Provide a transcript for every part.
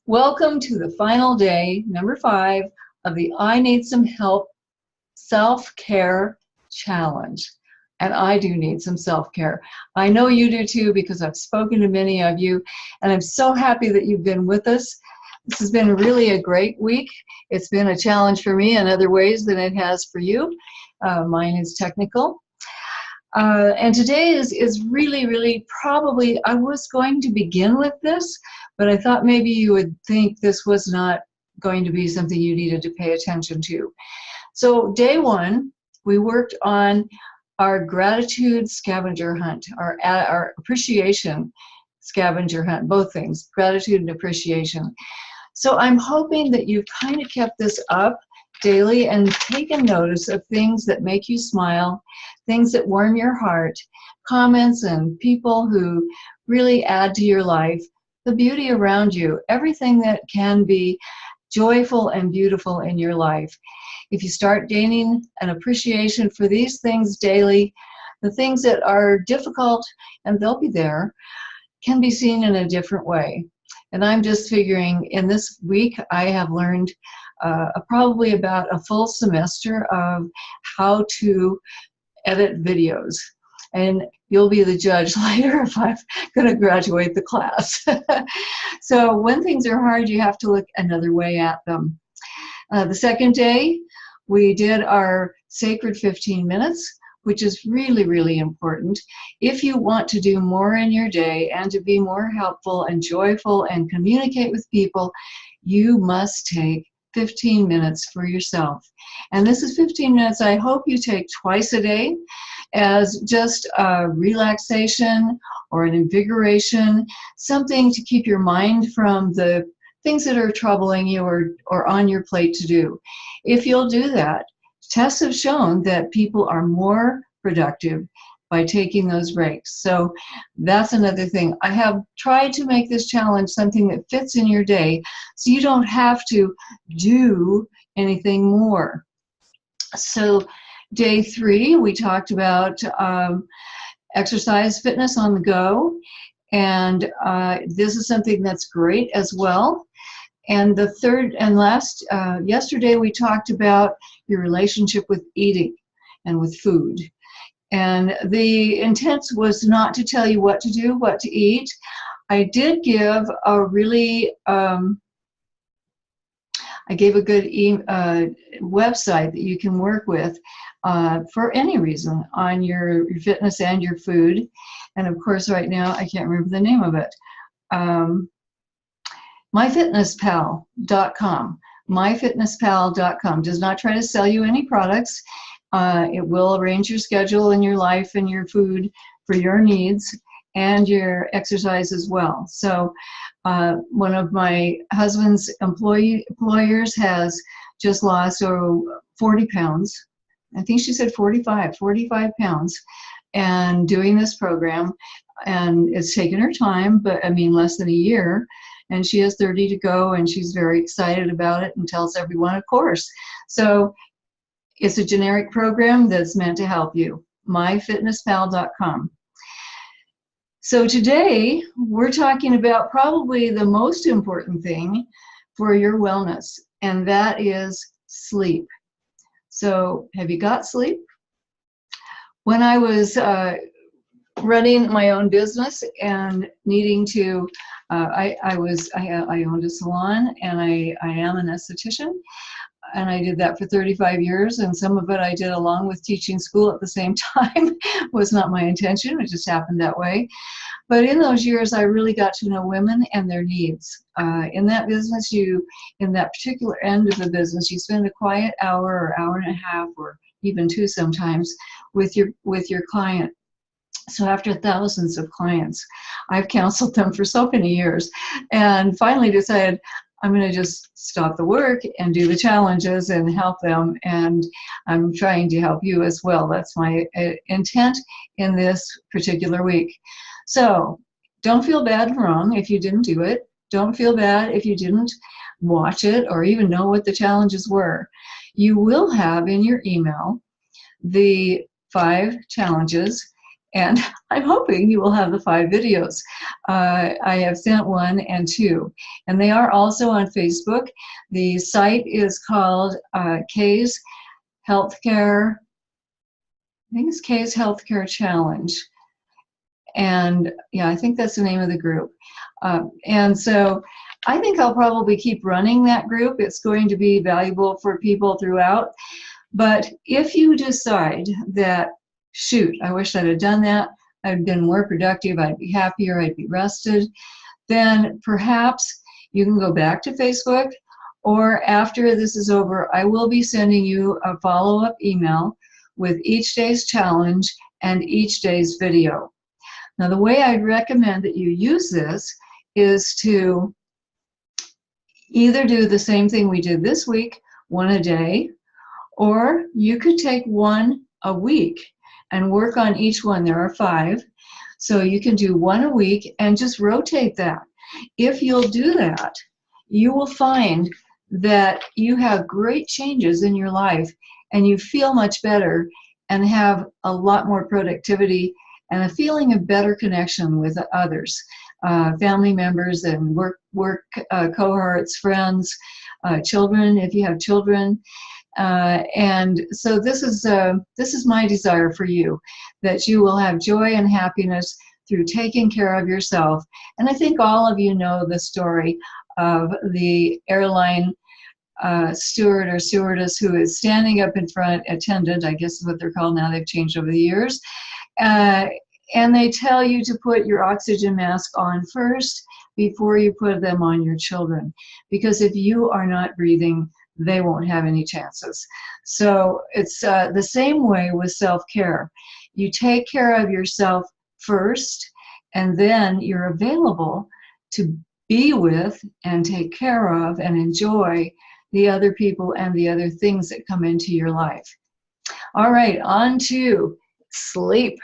Welcome to the final day, number 5, of the I Need Some Help Self-Care Challenge. And I do need some self-care. I know you do too, because I've spoken to many of you, and I'm so happy that you've been with us. This has been really a great week. It's been a challenge for me in other ways than it has for you. Mine is technical. And today is really probably, I was going to begin with this, but I thought maybe you would think this was not going to be something you needed to pay attention to. So day 1, we worked on our gratitude scavenger hunt, our appreciation scavenger hunt, both things, gratitude and appreciation. So I'm hoping that you've kind of kept this up daily and taken notice of things that make you smile, things that warm your heart, comments and people who really add to your life, the beauty around you, everything that can be joyful and beautiful in your life. If you start gaining an appreciation for these things daily, the things that are difficult, and they'll be there, can be seen in a different way. And I'm just figuring in this week I have learned probably about a full semester of how to edit videos. And you'll be the judge later if I'm going to graduate the class. So when things are hard, you have to look another way at them. The second day, we did our sacred 15 minutes, which is really important. If you want to do more in your day and to be more helpful and joyful and communicate with people, you must take 15 minutes for yourself. And this is 15 minutes I hope you take twice a day as just a relaxation or an invigoration, something to keep your mind from the things that are troubling you or on your plate to do. If you'll do that, tests have shown that people are more productive by taking those breaks. So that's another thing. I have tried to make this challenge something that fits in your day so you don't have to do anything more. So day 3, we talked about exercise fitness on the go. And this is something that's great as well. And the third and last, yesterday we talked about your relationship with eating and with food. And the intent was not to tell you what to do, what to eat. I did give a really, I gave a good website that you can work with for any reason on your fitness and your food. And of course, right now, I can't remember the name of it. MyFitnessPal.com. MyFitnessPal.com does not try to sell you any products. It will arrange your schedule and your life and your food for your needs and your exercise as well. So one of my husband's employers has just lost 40 pounds. I think she said 45 pounds, and doing this program. And it's taken her time, but I mean less than a year. And she has 30 to go, and she's very excited about it and tells everyone, of course. So it's a generic program that's meant to help you. MyFitnessPal.com. So today we're talking about probably the most important thing for your wellness, and that is sleep. So have you got sleep? When I was running my own business and needing to, I owned a salon, and I am an esthetician, and I did that for 35 years, and some of it I did along with teaching school at the same time. Was not my intention, it just happened that way. But in those years, I really got to know women and their needs. In that business, in that particular end of the business, you spend a quiet hour or hour and a half, or even 2 sometimes, with your client. So after thousands of clients, I've counseled them for so many years, and finally decided I'm going to just stop the work and do the challenges and help them, and I'm trying to help you as well. That's my intent in this particular week. So don't feel bad and wrong if you didn't do it. Don't feel bad if you didn't watch it or even know what the challenges were. You will have in your email the 5 challenges, And I'm hoping you will have the 5 videos. I have sent 1 and 2, and they are also on Facebook. The site is called K's Healthcare, I think it's K's Healthcare Challenge. And yeah, I think that's the name of the group. And so I think I'll probably keep running that group. It's going to be valuable for people throughout. But if you decide that, shoot, I wish I'd have done that, I'd been more productive, I'd be happier, I'd be rested, then perhaps you can go back to Facebook, or after this is over, I will be sending you a follow-up email with each day's challenge and each day's video. Now, the way I'd recommend that you use this is to either do the same thing we did this week, 1 a day, or you could take 1 a week and work on each one. There are 5. So you can do 1 a week and just rotate that. If you'll do that, you will find that you have great changes in your life and you feel much better and have a lot more productivity and a feeling of better connection with others, family members and work cohorts, friends, children, if you have children. And so this is my desire for you, that you will have joy and happiness through taking care of yourself. And I think all of you know the story of the airline steward or stewardess who is standing up in front, attendant, I guess is what they're called now, they've changed over the years, and they tell you to put your oxygen mask on first before you put them on your children, because if you are not breathing, they won't have any chances. So it's the same way with self-care. You take care of yourself first, and then you're available to be with and take care of and enjoy the other people and the other things that come into your life. All right, on to sleep.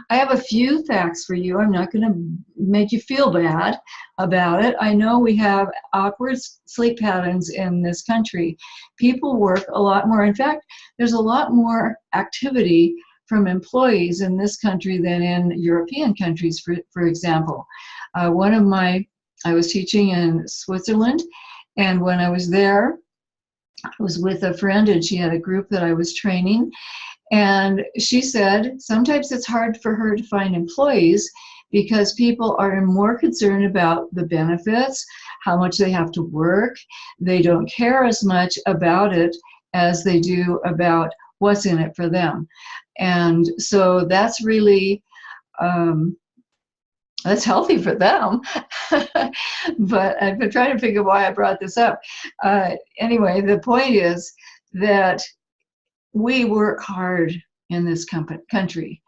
I have a few facts for you. I'm not going to make you feel bad about it. I know we have awkward sleep patterns in this country. People work a lot more. In fact, there's a lot more activity from employees in this country than in European countries, for example. I was teaching in Switzerland, and when I was there, I was with a friend, and she had a group that I was training. And she said sometimes it's hard for her to find employees because people are more concerned about the benefits, how much they have to work. They don't care as much about it as they do about what's in it for them. And so that's really, that's healthy for them. But I've been trying to figure out why I brought this up. Anyway, the point is that we work hard in this country,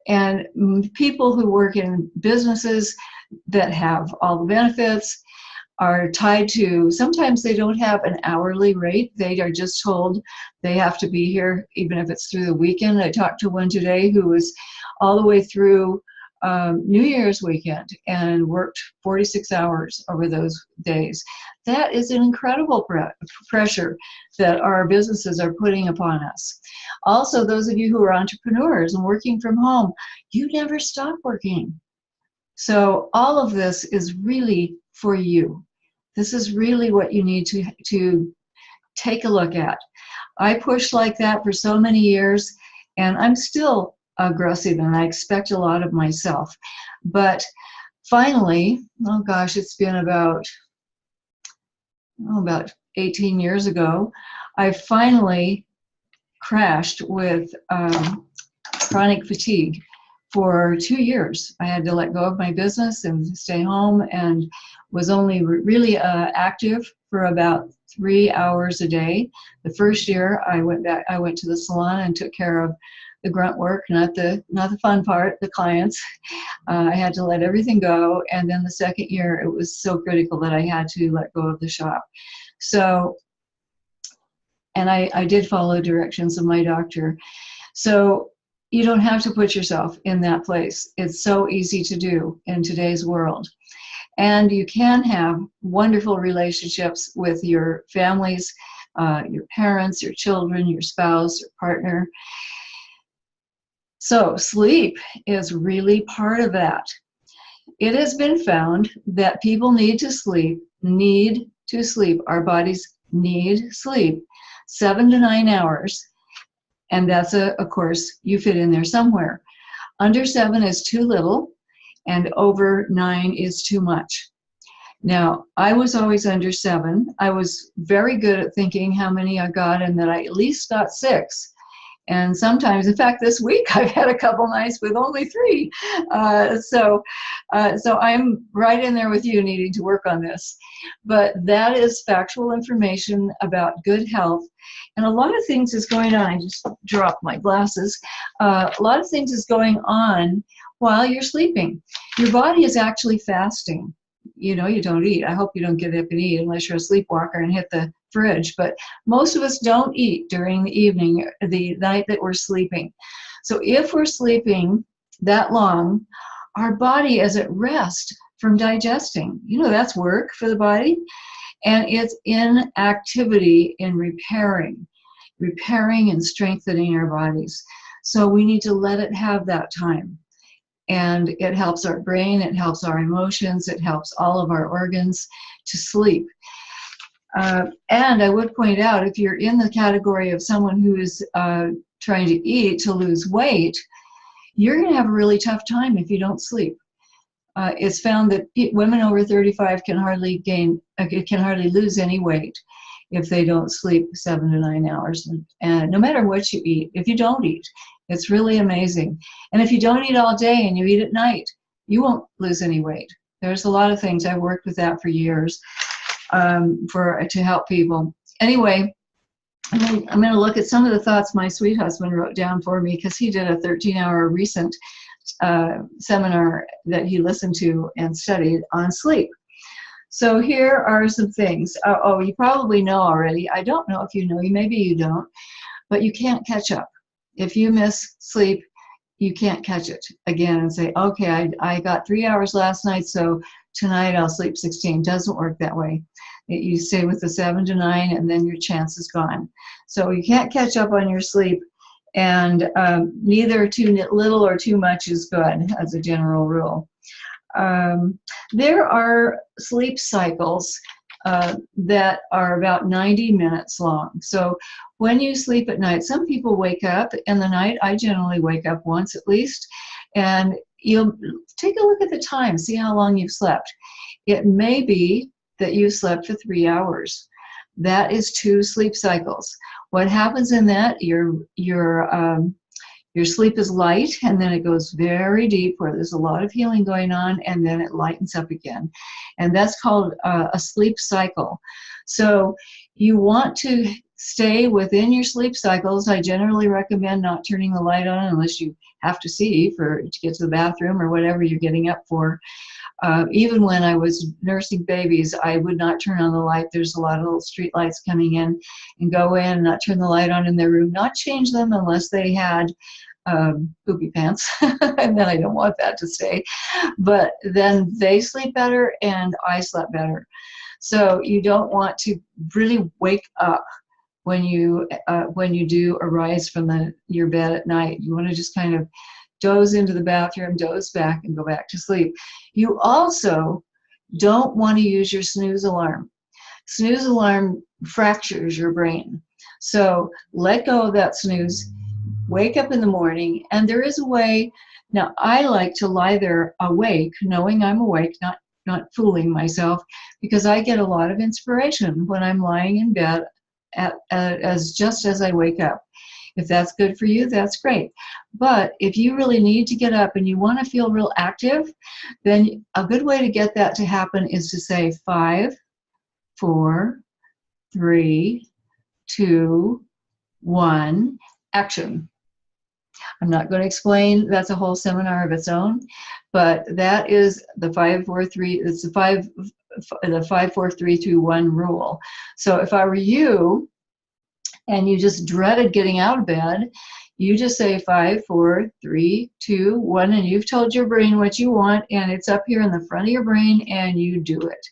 and people who work in businesses that have all the benefits are tied to, sometimes they don't have an hourly rate. They are just told they have to be here even if it's through the weekend. I talked to one today who was all the way through New Year's weekend and worked 46 hours over those days. That is an incredible pressure that our businesses are putting upon us. Also, those of you who are entrepreneurs and working from home, you never stop working. So all of this is really for you. This is really what you need to take a look at. I pushed like that for so many years, and I'm still aggressive, and I expect a lot of myself. But finally, oh gosh, it's been about 18 years ago, I finally crashed with chronic fatigue for 2 years. I had to let go of my business and stay home, and was only really active for about 3 hours a day. The first year I went to the salon and took care of the grunt work, not the fun part, the clients. I had to let everything go, and then the second year it was so critical that I had to let go of the shop. So, and I did follow directions of my doctor. So you don't have to put yourself in that place. It's so easy to do in today's world. And you can have wonderful relationships with your families, your parents, your children, your spouse, your partner. So sleep is really part of that. It has been found that people need to sleep. Our bodies need sleep 7 to 9 hours. And that's, of course, you fit in there somewhere. Under 7 is too little, and over 9 is too much. Now, I was always under 7. I was very good at thinking how many I got and that I at least got 6. And sometimes, in fact, this week I've had a couple nights with only 3. So I'm right in there with you, needing to work on this. But that is factual information about good health. And a lot of things is going on. I just dropped my glasses. A lot of things is going on while you're sleeping. Your body is actually fasting. You know, you don't eat. I hope you don't get up and eat unless you're a sleepwalker and hit the fridge. But most of us don't eat during the evening, the night that we're sleeping. So if we're sleeping that long, our body is at rest from digesting. You know, that's work for the body. And it's in activity in repairing and strengthening our bodies. So we need to let it have that time. And it helps our brain, it helps our emotions, it helps all of our organs to sleep. And I would point out, if you're in the category of someone who is trying to eat to lose weight, you're going to have a really tough time if you don't sleep. It's found that women over 35 can hardly lose any weight if they don't sleep 7 to 9 hours. And no matter what you eat, if you don't eat, it's really amazing. And if you don't eat all day and you eat at night, you won't lose any weight. There's a lot of things. I've worked with that for years to help people. Anyway, I'm going to look at some of the thoughts my sweet husband wrote down for me, because he did a 13-hour recent seminar that he listened to and studied on sleep. So here are some things. Oh, you probably know already. I don't know if you know. Maybe you don't. But you can't catch up. If you miss sleep, you can't catch it again and say, okay, I got 3 hours last night, so tonight I'll sleep 16. Doesn't work that way. You stay with the 7 to 9, and then your chance is gone. So you can't catch up on your sleep, and neither too little or too much is good as a general rule. There are sleep cycles that are about 90 minutes long. So when you sleep at night, some people wake up in the night. I generally wake up once at least, and you'll take a look at the time, see how long you've slept. It may be that you slept for 3 hours. That is 2 sleep cycles. What happens in that, your sleep is light, and then it goes very deep where there's a lot of healing going on, and then it lightens up again. And that's called a sleep cycle. So you want to stay within your sleep cycles. I generally recommend not turning the light on unless you have to see to get to the bathroom or whatever you're getting up for. Even when I was nursing babies, I would not turn on the light. There's a lot of little street lights coming in, and go in and not turn the light on in their room, not change them unless they had poopy pants. And then I don't want that to stay. But then they sleep better and I slept better. So you don't want to really wake up when you do arise from your bed at night. You want to just kind of doze into the bathroom, doze back, and go back to sleep. You also don't want to use your snooze alarm. Snooze alarm fractures your brain. So let go of that snooze, wake up in the morning, and there is a way. Now, I like to lie there awake, knowing I'm awake, not fooling myself, because I get a lot of inspiration when I'm lying in bed just as I wake up. If that's good for you, that's great. But if you really need to get up and you want to feel real active, then a good way to get that to happen is to say 5, 4, 3, 2, 1, action. I'm not going to explain, that's a whole seminar of its own, but that is the 5, 4, 3, it's the 5, 4, 3, 2, 1 rule. So if I were you, and you just dreaded getting out of bed, you just say 5, 4, 3, 2, 1, and you've told your brain what you want, and it's up here in the front of your brain, and you do it.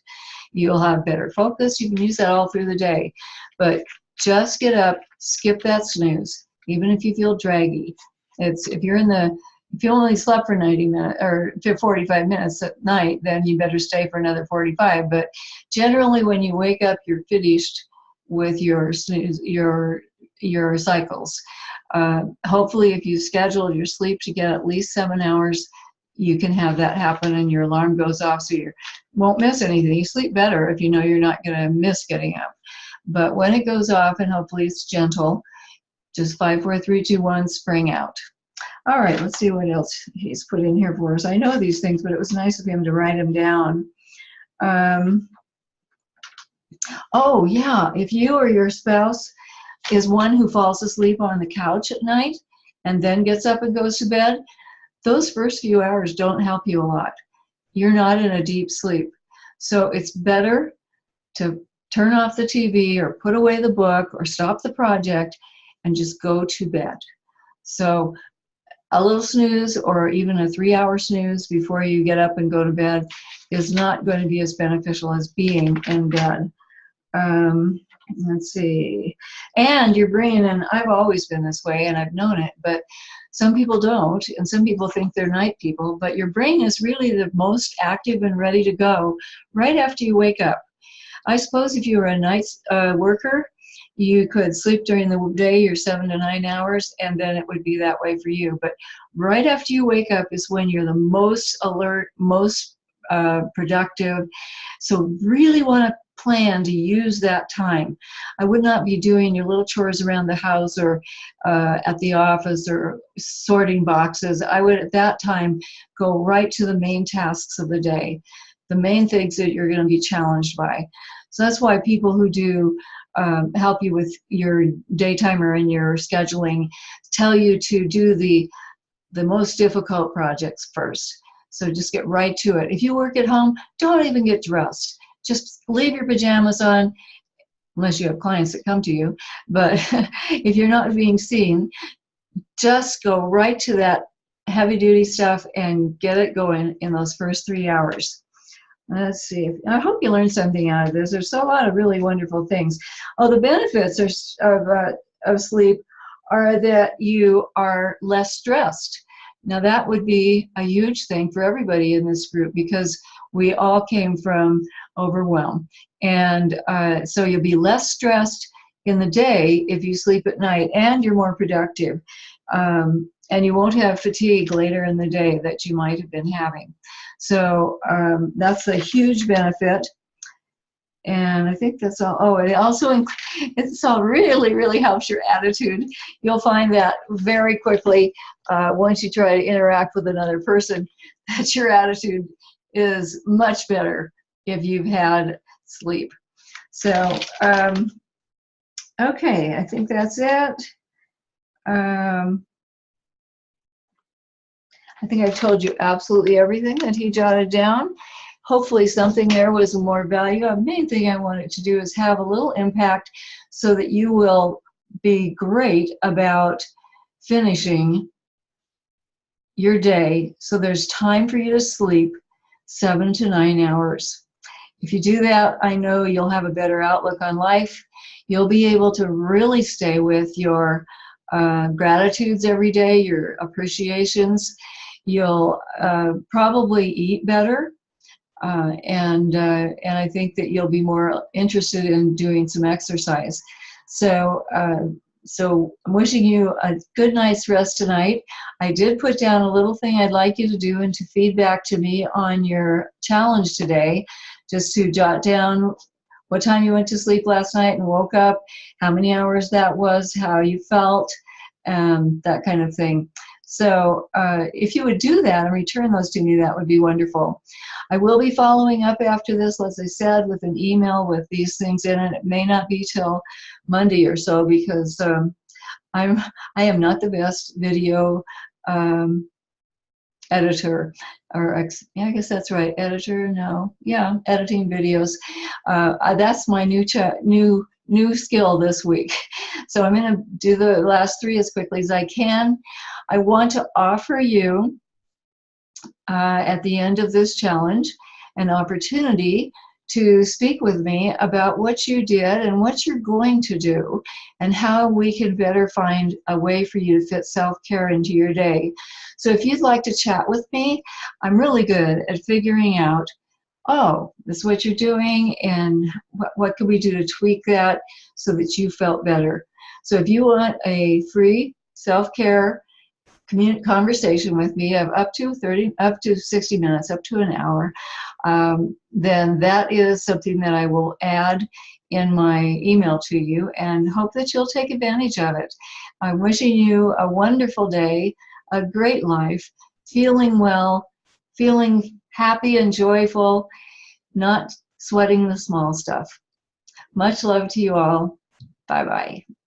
You'll have better focus. You can use that all through the day. But just get up, skip that snooze, even if you feel draggy. It's if you only slept for 90 minutes or 45 minutes at night, then you better stay for another 45. But generally, when you wake up, you're finished with your cycles. Hopefully, if you schedule your sleep to get at least 7 hours, you can have that happen and your alarm goes off, so you won't miss anything. You sleep better if you know you're not going to miss getting up. But when it goes off, and hopefully it's gentle, just 5, 4, 3, 2, 1, spring out. All right, let's see what else he's put in here for us. I know these things, but it was nice of him to write them down. Oh, yeah, if you or your spouse is one who falls asleep on the couch at night and then gets up and goes to bed, those first few hours don't help you a lot. You're not in a deep sleep. So it's better to turn off the TV or put away the book or stop the project and just go to bed. So a little snooze or even a 3-hour snooze before you get up and go to bed is not going to be as beneficial as being in bed. Let's see. And your brain, and I've always been this way and I've known it, but some people don't, and some people think they're night people, but your brain is really the most active and ready to go right after you wake up. I suppose if you were a night worker, you could sleep during the day, your 7 to 9 hours, and then it would be that way for you. But right after you wake up is when you're the most alert, most productive. So really want to plan to use that time. I would not be doing your little chores around the house or at the office or sorting boxes. I would at that time go right to the main tasks of the day, the main things that you're going to be challenged by. So that's why people who do help you with your day timer and your scheduling tell you to do the most difficult projects first. So just get right to it. If you work at home, don't even get dressed. Just leave your pajamas on, unless you have clients that come to you. But if you're not being seen, just go right to that heavy duty stuff and get it going in those first 3 hours. Let's see. I hope you learned something out of this. There's a lot of really wonderful things. Oh, the benefits of sleep are that you are less stressed. Now, that would be a huge thing for everybody in this group because we all came from overwhelm. And so you'll be less stressed in the day if you sleep at night, and you're more productive. And you won't have fatigue later in the day that you might have been having. So that's a huge benefit. And I think that's all. Oh, it also really, really helps your attitude. You'll find that very quickly once you try to interact with another person, that your attitude is much better if you've had sleep. So, okay, I think that's it. I think I've told you absolutely everything that he jotted down. Hopefully something there was more value. The main thing I wanted to do is have a little impact so that you will be great about finishing your day so there's time for you to sleep 7 to 9 hours. If you do that, I know you'll have a better outlook on life. You'll be able to really stay with your gratitudes every day, your appreciations. You'll probably eat better. And I think that you'll be more interested in doing some exercise. So I'm wishing you a good night's rest tonight. I did put down a little thing I'd like you to do and to feedback to me on your challenge today, just to jot down what time you went to sleep last night and woke up, how many hours that was, how you felt, that kind of thing. So if you would do that and return those to me, that would be wonderful. I will be following up after this, as I said, with an email with these things in it. It may not be till Monday or so because I am not the best video editor, or yeah, I guess that's right, editor. No, yeah, editing videos. That's my new skill this week. So I'm going to do the last 3 as quickly as I can. I want to offer you at the end of this challenge an opportunity to speak with me about what you did and what you're going to do and how we can better find a way for you to fit self-care into your day. So if you'd like to chat with me, I'm really good at figuring out, oh, this is what you're doing, and what can we do to tweak that so that you felt better. So if you want a free self-care conversation with me of up to 60 minutes, up to an hour, then that is something that I will add in my email to you, and hope that you'll take advantage of it. I'm wishing you a wonderful day, a great life, feeling well, feeling happy and joyful, not sweating the small stuff. Much love to you all. Bye-bye.